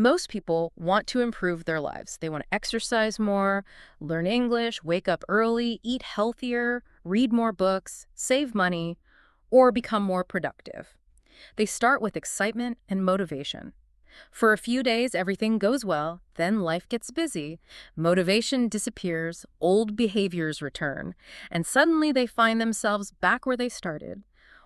Most people want to improve their lives. They want to exercise more, learn English, wake up early, eat healthier, read more books, save money, or become more productive. They start with excitement and motivation. For a few days, everything goes well, then life gets busy, motivation disappears, old behaviors return, and suddenly they find themselves back where they started.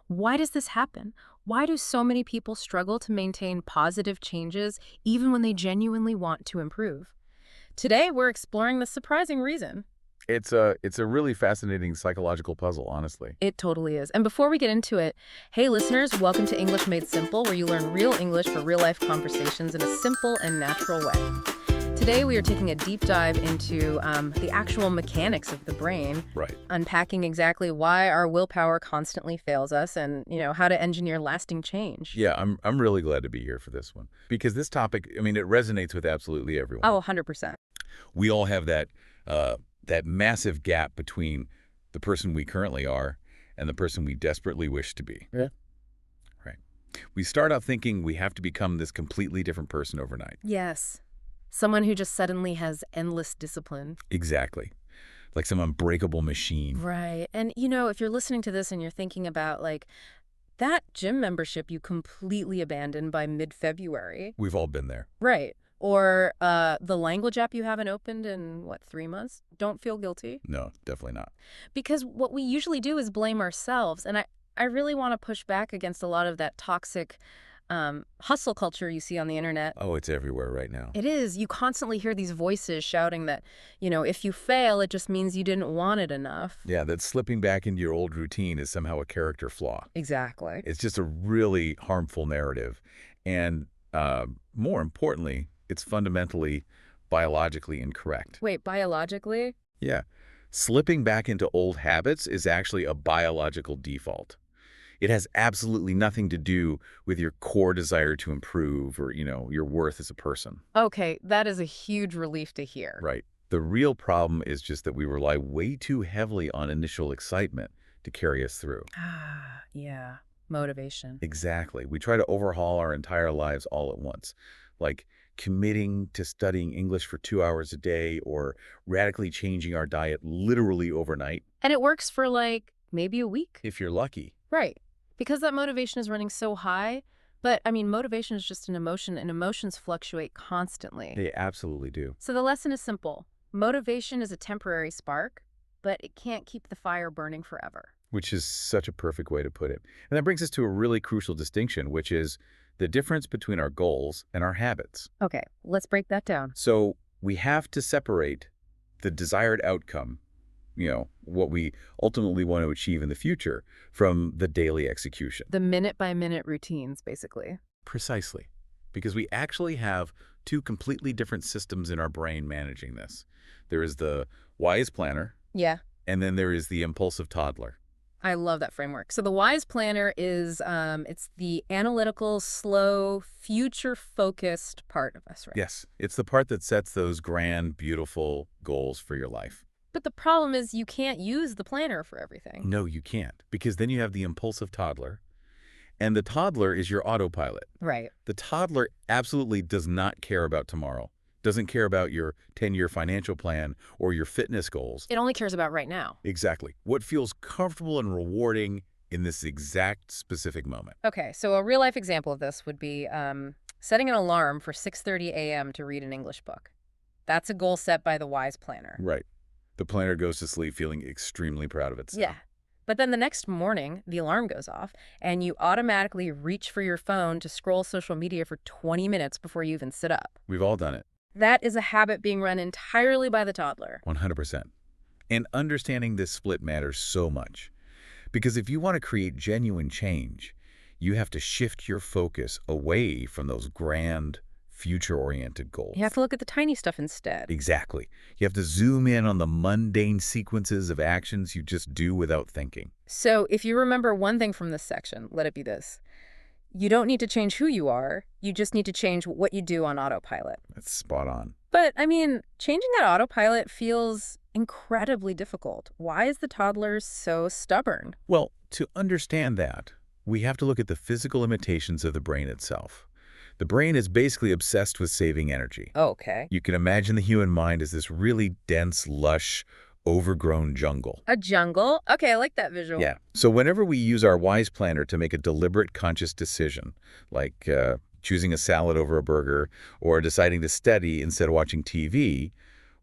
Why does this happen? Why do so many people struggle to maintain positive changes even when they genuinely want to improve? Today, we're exploring the surprising reason. It's a really fascinating psychological puzzle, honestly. It totally is. And before we get into it, hey listeners, welcome to English Made Simple, where you learn real English for real-life conversations in a simple and natural way. Today, we are taking a deep dive into the actual mechanics of the brain, Right. unpacking exactly why our willpower constantly fails us and, how to engineer lasting change. Yeah, I'm really glad to be here for this one because this topic, I mean, it resonates with absolutely everyone. Oh, 100%. We all have that massive gap between the person we currently are and the person we desperately wish to be. Yeah. Right. We start out thinking we have to become this completely different person overnight. Yes. Someone who just suddenly has endless discipline. Exactly. Like some unbreakable machine. Right. And, if you're listening to this and you're thinking about, that gym membership you completely abandoned by mid-February. We've all been there. Right. Or the language app you haven't opened in, 3 months? Don't feel guilty. No, definitely not. Because what we usually do is blame ourselves. And I really want to push back against a lot of that toxic hustle culture you see on the internet. Oh, it's everywhere right now. It is. You constantly hear these voices shouting that, if you fail, it just means you didn't want it enough. Yeah, that slipping back into your old routine is somehow a character flaw. Exactly. It's just a really harmful narrative. And more importantly, it's fundamentally biologically incorrect. Wait, biologically? Yeah. Slipping back into old habits is actually a biological default. It has absolutely nothing to do with your core desire to improve or, your worth as a person. Okay, that is a huge relief to hear. Right. The real problem is just that we rely way too heavily on initial excitement to carry us through. Ah, yeah. Motivation. Exactly. We try to overhaul our entire lives all at once, like committing to studying English for 2 hours a day or radically changing our diet literally overnight, And it works for maybe a week. if you're lucky. Right. Because that motivation is running so high. But motivation is just an emotion, and emotions fluctuate constantly. They absolutely do. So the lesson is simple. Motivation is a temporary spark, but it can't keep the fire burning forever. Which is such a perfect way to put it. And that brings us to a really crucial distinction, which is the difference between our goals and our habits. Okay, let's break that down. So we have to separate the desired outcome, what we ultimately want to achieve in the future, from the daily execution. The minute-by-minute routines, basically. Precisely. Because we actually have two completely different systems in our brain managing this. There is the wise planner, Yeah. and then there is the impulsive toddler. I love that framework. So the WISE planner is, it's the analytical, slow, future-focused part of us, right? Yes, it's the part that sets those grand, beautiful goals for your life. But the problem is you can't use the planner for everything. No, you can't, because then you have the impulsive toddler, and the toddler is your autopilot. Right. The toddler absolutely does not care about tomorrow, doesn't care about your 10-year financial plan or your fitness goals. It only cares about right now. Exactly. What feels comfortable and rewarding in this exact specific moment. Okay, so a real-life example of this would be setting an alarm for 6:30 a.m. to read an English book. That's a goal set by the WISE planner. Right. The planner goes to sleep feeling extremely proud of itself. Yeah. But then the next morning, the alarm goes off, and you automatically reach for your phone to scroll social media for 20 minutes before you even sit up. We've all done it. That is a habit being run entirely by the toddler. 100%. And understanding this split matters so much. Because if you want to create genuine change, you have to shift your focus away from those grand, future-oriented goals. You have to look at the tiny stuff instead. Exactly. You have to zoom in on the mundane sequences of actions you just do without thinking. So if you remember one thing from this section, let it be this. You don't need to change who you are. You just need to change what you do on autopilot. That's spot on. But, changing that autopilot feels incredibly difficult. Why is the toddler so stubborn? Well, to understand that, we have to look at the physical limitations of the brain itself. The brain is basically obsessed with saving energy. Okay. You can imagine the human mind as this really dense, lush, overgrown jungle. A jungle? Okay, I like that visual. Yeah. So whenever we use our wise planner to make a deliberate, conscious decision, like choosing a salad over a burger or deciding to study instead of watching TV,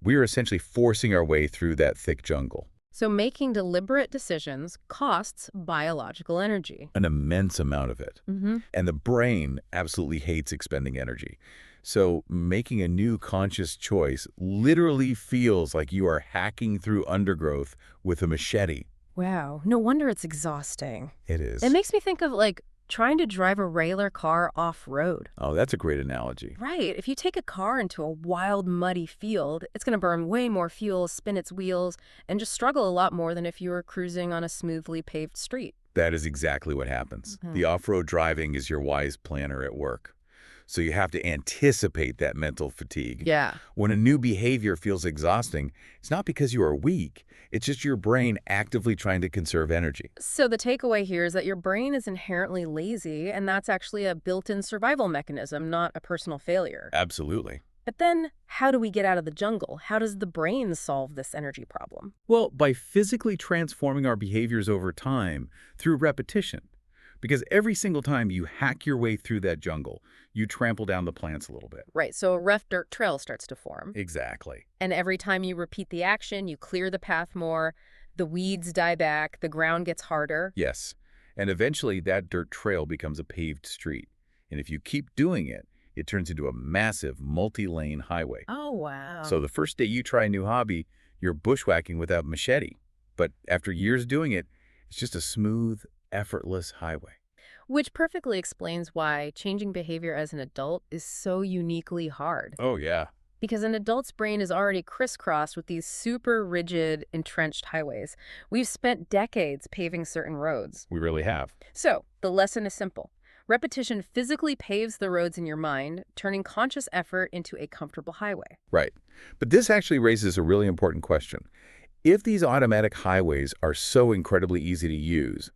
we are essentially forcing our way through that thick jungle. So making deliberate decisions costs biological energy. An immense amount of it. Mm-hmm. And the brain absolutely hates expending energy. So making a new conscious choice literally feels like you are hacking through undergrowth with a machete. Wow, no wonder it's exhausting. It It is. makes me think of like trying to drive a regular car off-road. Oh, that's a great analogy. Right, if you take a car into a wild, muddy field, it's going to burn way more fuel, spin its wheels, and just struggle a lot more than if you were cruising on a smoothly paved street. That is exactly what happens. Mhm. The off-road driving is your wise planner at work. So you have to anticipate that mental fatigue. Yeah. When a new behavior feels exhausting, it's not because you are weak. It's just your brain actively trying to conserve energy. So the takeaway here is that your brain is inherently lazy, and that's actually a built-in survival mechanism, not a personal failure. Absolutely. But then, how do we get out of the jungle? How does the brain solve this energy problem? Well, by physically transforming our behaviors over time through repetition. Because every single time you hack your way through that jungle, you trample down the plants a little bit. Right, so a rough dirt trail starts to form. Exactly. And every time you repeat the action, you clear the path more, the weeds die back, the ground gets harder. Yes. And eventually that dirt trail becomes a paved street. And if you keep doing it, it turns into a massive multi-lane highway. Oh, wow. So the first day you try a new hobby, you're bushwhacking without machete. But after years doing it, it's just a smooth, effortless highway. Which perfectly explains why changing behavior as an adult is so uniquely hard. Oh, yeah. Because an adult's brain is already crisscrossed with these super rigid, entrenched highways. We've spent decades paving certain roads. We really have. So, the lesson is simple. Repetition physically paves the roads in your mind, turning conscious effort into a comfortable highway. Right. But this actually raises a really important question. If these automatic highways are so incredibly easy to use,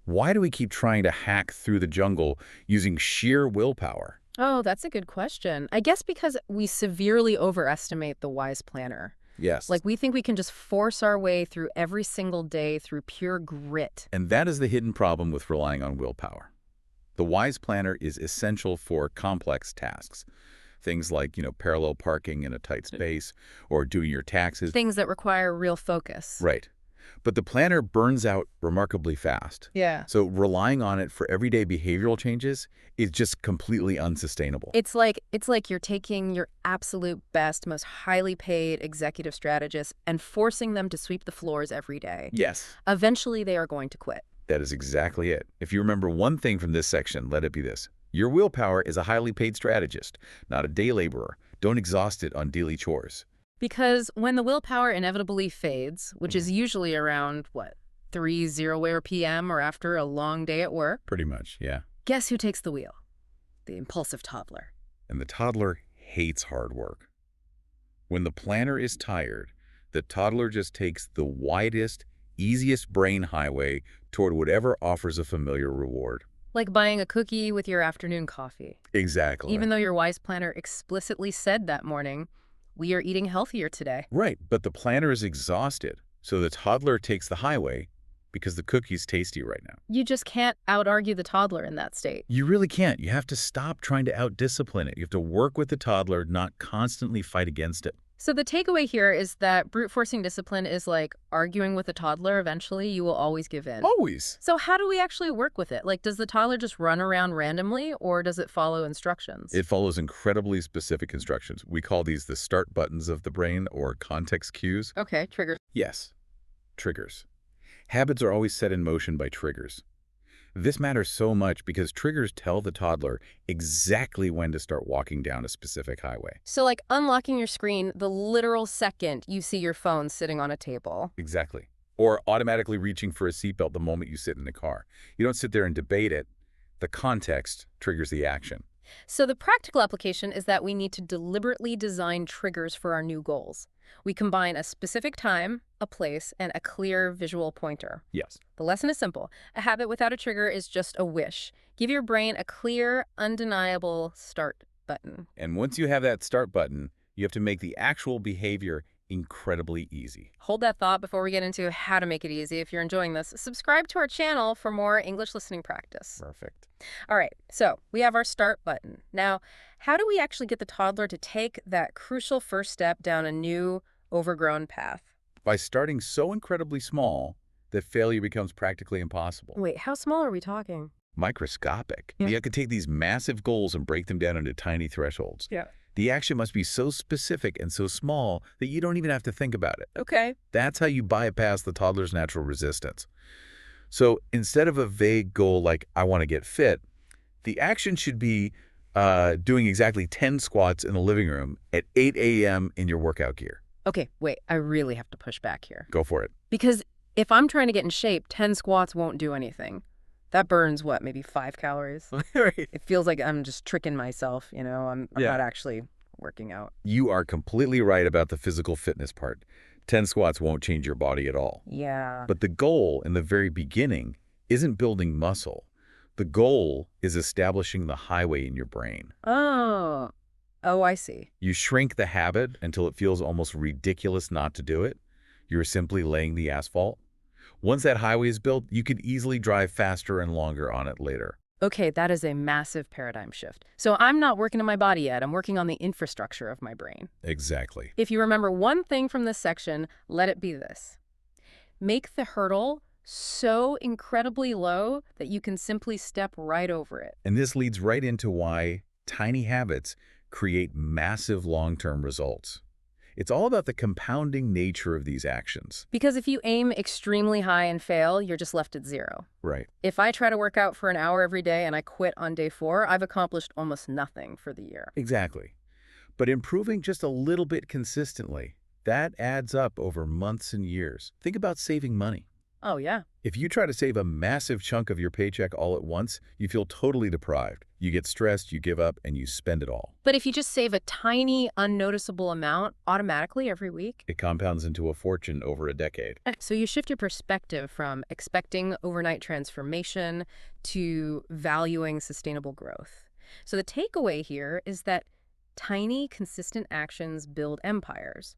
why do we keep trying to hack through the jungle using sheer willpower? Oh, that's a good question. I guess because we severely overestimate the wise planner. Yes. Like, we think we can just force our way through every single day through pure grit. And that is the hidden problem with relying on willpower. The wise planner is essential for complex tasks. Things like, parallel parking in a tight space or doing your taxes. Things that require real focus. Right. But the planner burns out remarkably fast. Yeah. So relying on it for everyday behavioral changes is just completely unsustainable. It's like you're taking your absolute best, most highly paid executive strategists and forcing them to sweep the floors every day. Yes. Eventually, they are going to quit. That is exactly it. If you remember one thing from this section, let it be this. Your willpower is a highly paid strategist, not a day laborer. Don't exhaust it on daily chores. Because when the willpower inevitably fades, which is usually around, 3:00 p.m. or after a long day at work, Pretty much, yeah. guess who takes the wheel? The impulsive toddler. And the toddler hates hard work. When the planner is tired, the toddler just takes the widest, easiest brain highway toward whatever offers a familiar reward. Like buying a cookie with your afternoon coffee. Exactly. Even though your wise planner explicitly said that morning, we are eating healthier today. Right, but the planner is exhausted, so the toddler takes the highway because the cookie's tasty right now. You just can't out-argue the toddler in that state. You really can't. You have to stop trying to out-discipline it. You have to work with the toddler, not constantly fight against it. So the takeaway here is that brute forcing discipline is like arguing with a toddler. Eventually, you will always give in. Always. So how do we actually work with it? Like, does the toddler just run around randomly, or does it follow instructions? It follows incredibly specific instructions. We call these the start buttons of the brain or context cues. Okay, triggers. Yes, triggers. Habits are always set in motion by triggers. This matters so much because triggers tell the toddler exactly when to start walking down a specific highway. So like unlocking your screen the literal second you see your phone sitting on a table. Exactly. Or automatically reaching for a seatbelt the moment you sit in the car. You don't sit there and debate it. The context triggers the action. So the practical application is that we need to deliberately design triggers for our new goals. We combine a specific time, a place, and a clear visual pointer. Yes. The lesson is simple. A habit without a trigger is just a wish. Give your brain a clear, undeniable start button. And once you have that start button, you have to make the actual behavior incredibly easy. Hold that thought before we get into how to make it easy. If you're enjoying this, subscribe to our channel for more English listening practice. Perfect. All right, so we have our start button. Now, how do we actually get the toddler to take that crucial first step down a new, overgrown path? By starting so incredibly small that failure becomes practically impossible. Wait, how small are we talking? Microscopic. Yeah. You can take these massive goals and break them down into tiny thresholds. Yeah. The action must be so specific and so small that you don't even have to think about it. Okay. That's how you bypass the toddler's natural resistance. So instead of a vague goal like, I want to get fit, the action should be doing exactly 10 squats in the living room at 8 a.m. in your workout gear. Okay, wait, I really have to push back here. Go for it. Because if I'm trying to get in shape, 10 squats won't do anything. That burns, what, maybe 5 calories? Right. It feels like I'm just tricking myself, you know? I'm Yeah. not actually working out. You are completely right about the physical fitness part. 10 squats won't change your body at all. Yeah. But the goal in the very beginning isn't building muscle. The goal is establishing the highway in your brain. Oh, I see. You shrink the habit until it feels almost ridiculous not to do it. You're simply laying the asphalt. Once that highway is built, you could easily drive faster and longer on it later. Okay, that is a massive paradigm shift. So I'm not working on my body yet. I'm working on the infrastructure of my brain. Exactly. If you remember one thing from this section, let it be this. Make the hurdle so incredibly low that you can simply step right over it. And this leads right into why tiny habits create massive long-term results. It's all about the compounding nature of these actions. Because if you aim extremely high and fail, you're just left at 0. Right. If I try to work out for an hour every day and I quit on day 4, I've accomplished almost nothing for the year. Exactly. But improving just a little bit consistently, that adds up over months and years. Think about saving money. Oh, yeah. If you try to save a massive chunk of your paycheck all at once, you feel totally deprived. You get stressed, you give up, and you spend it all. But if you just save a tiny, unnoticeable amount automatically every week, It compounds into a fortune over a decade. so you shift your perspective from expecting overnight transformation to valuing sustainable growth. So the takeaway here is that tiny, consistent actions build empires,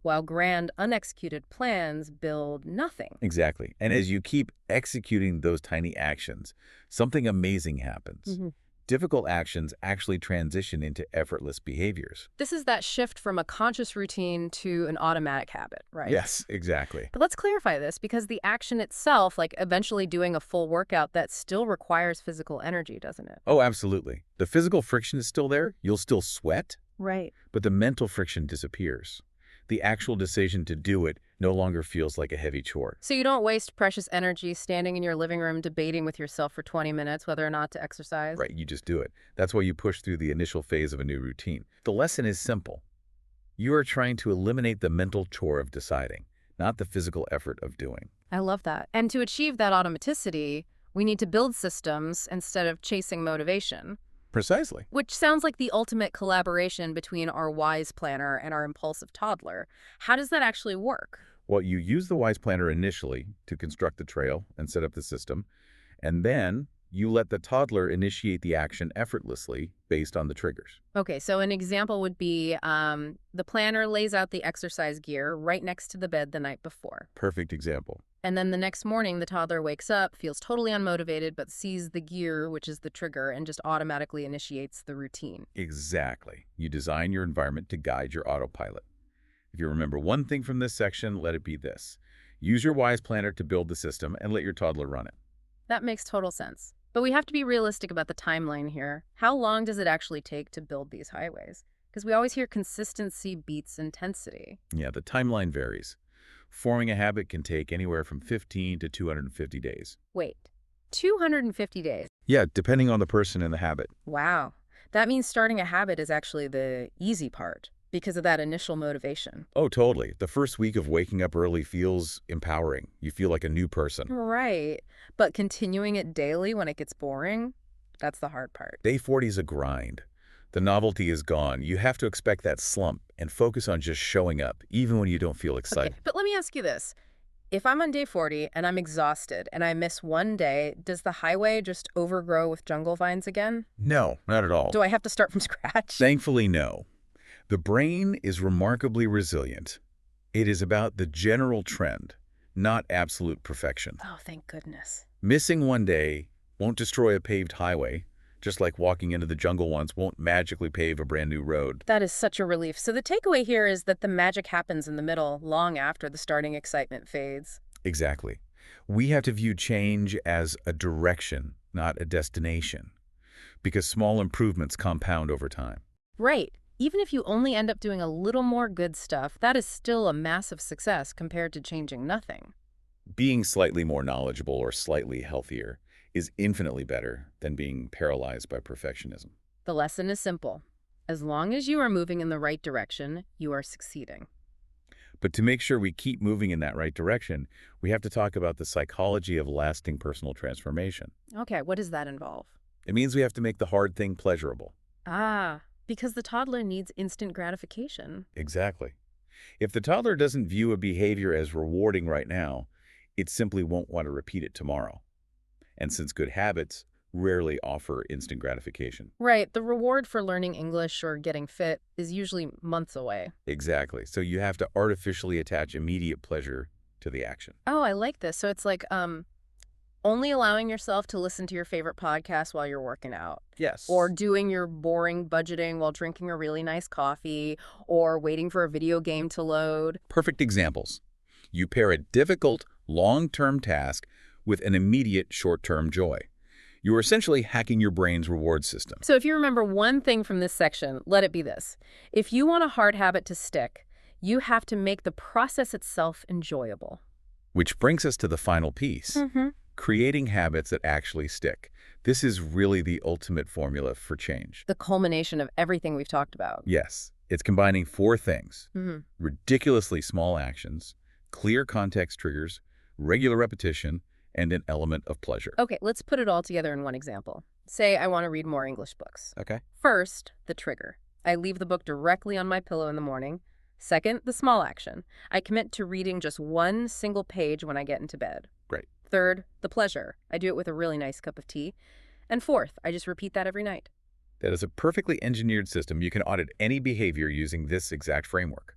while grand, unexecuted plans build nothing. Exactly. And as you keep executing those tiny actions, something amazing happens. Difficult actions actually transition into effortless behaviors. This is that shift from a conscious routine to an automatic habit, right? Yes, exactly. But let's clarify this, because the action itself, like eventually doing a full workout, that still requires physical energy, doesn't it? Oh, absolutely. The physical friction is still there. You'll still sweat, Right. but the mental friction disappears. The actual decision to do it no longer feels like a heavy chore. So you don't waste precious energy standing in your living room debating with yourself for 20 minutes whether or not to exercise. Right, you just do it. That's why you push through the initial phase of a new routine. The lesson is simple. You are trying to eliminate the mental chore of deciding, not the physical effort of doing. I love that. And to achieve that automaticity, we need to build systems instead of chasing motivation, Precisely. which sounds like the ultimate collaboration between our wise planner and our impulsive toddler. How does that actually work? Well, you use the Wise Planner initially to construct the trail and set up the system, and then you let the toddler initiate the action effortlessly based on the triggers. Okay, so an example would be the planner lays out the exercise gear right next to the bed the night before. Perfect example. And then the next morning, the toddler wakes up, feels totally unmotivated, but sees the gear, which is the trigger, and just automatically initiates the routine. Exactly. You design your environment to guide your autopilot. If you remember one thing from this section, let it be this. Use your Wise Planner to build the system and let your toddler run it. That makes total sense. But we have to be realistic about the timeline here. How long does it actually take to build these highways? Because we always hear consistency beats intensity. Yeah, the timeline varies. Forming a habit can take anywhere from 15 to 250 days. Wait, 250 days? Yeah, depending on the person and the habit. Wow. That means starting a habit is actually the easy part because of that initial motivation. Oh, totally. The first week of waking up early feels empowering. You feel like a new person. Right. But continuing it daily when it gets boring? That's the hard part. Day 40 is a grind. The novelty is gone. You have to expect that slump and focus on just showing up, even when you don't feel Okay, excited. but let me ask you this. If I'm on day 40 and I'm exhausted and I miss one day, does the highway just overgrow with jungle vines again? No, not at all. Do I have to start from scratch? Thankfully, no. The brain is remarkably resilient. It is about the general trend, not absolute perfection. Oh, thank goodness. Missing one day won't destroy a paved highway, just like walking into the jungle once won't magically pave a brand new road. That is such a relief. So the takeaway here is that the magic happens in the middle, long after the starting excitement fades. Exactly. We have to view change as a direction, not a destination, because small improvements compound over time. Right. Even if you only end up doing a little more good stuff, that is still a massive success compared to changing nothing. Being slightly more knowledgeable or slightly healthier is infinitely better than being paralyzed by perfectionism. The lesson is simple. As long as you are moving in the right direction, you are succeeding. But to make sure we keep moving in that right direction, we have to talk about the psychology of lasting personal transformation. Okay, what does that involve? It means we have to make the hard thing pleasurable. Ah, because the toddler needs instant gratification. Exactly. If the toddler doesn't view a behavior as rewarding right now, it simply won't want to repeat it tomorrow. And since good habits rarely offer instant gratification. Right, the reward for learning English or getting fit is usually months away. Exactly. So you have to artificially attach immediate pleasure to the action. Oh, I like this. So it's like only allowing yourself to listen to your favorite podcast while you're working out, or Yes. doing your boring budgeting while drinking a really nice coffee, or waiting for a video game to load. Perfect examples. You pair a difficult, long-term task with an immediate, short-term joy. You are essentially hacking your brain's reward system, So if you remember one thing from this section, let it be this. If you want a hard habit to stick, you have to make the process itself enjoyable. which brings us to the final piece, Mm-hmm. creating habits that actually stick. This is really the ultimate formula for change. The culmination of everything we've talked about. Yes, it's combining four things: Mm-hmm. ridiculously small actions, clear context triggers, regular repetition, and an element of pleasure. Okay, let's put it all together in one example. Say I want to read more English books. Okay. First, the trigger. I leave the book directly on my pillow in the morning. Second, the small action. I commit to reading just one single page when I get into bed. Great. Third, the pleasure. I do it with a really nice cup of tea. And fourth, I just repeat that every night. That is a perfectly engineered system. You can audit any behavior using this exact framework.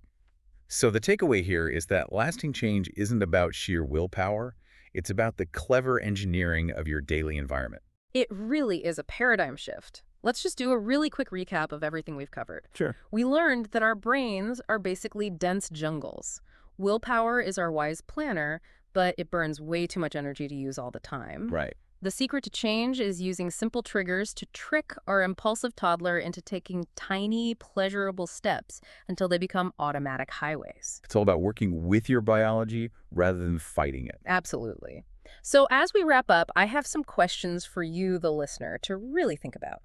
So the takeaway here is that lasting change isn't about sheer willpower. It's about the clever engineering of your daily environment. It really is a paradigm shift. Let's just do a really quick recap of everything we've covered. Sure. We learned that our brains are basically dense jungles. Willpower is our wise planner, but it burns way too much energy to use all the time. Right. The secret to change is using simple triggers to trick our impulsive toddler into taking tiny, pleasurable steps until they become automatic highways. It's all about working with your biology rather than fighting it. Absolutely. So as we wrap up, I have some questions for you, the listener, to really think about.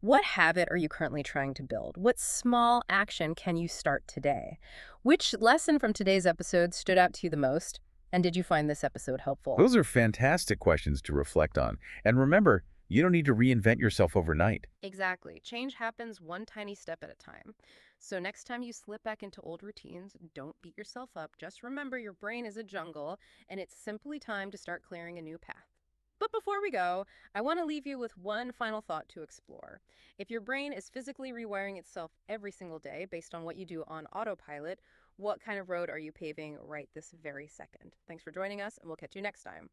What habit are you currently trying to build? What small action can you start today? Which lesson from today's episode stood out to you the most? And did you find this episode helpful? Those are fantastic questions to reflect on. And remember, you don't need to reinvent yourself overnight. Exactly. Change happens one tiny step at a time. So next time you slip back into old routines, don't beat yourself up. Just remember your brain is a jungle, and it's simply time to start clearing a new path. But before we go, I want to leave you with one final thought to explore. If your brain is physically rewiring itself every single day based on what you do on autopilot, what kind of road are you paving right this very second? Thanks for joining us, and we'll catch you next time.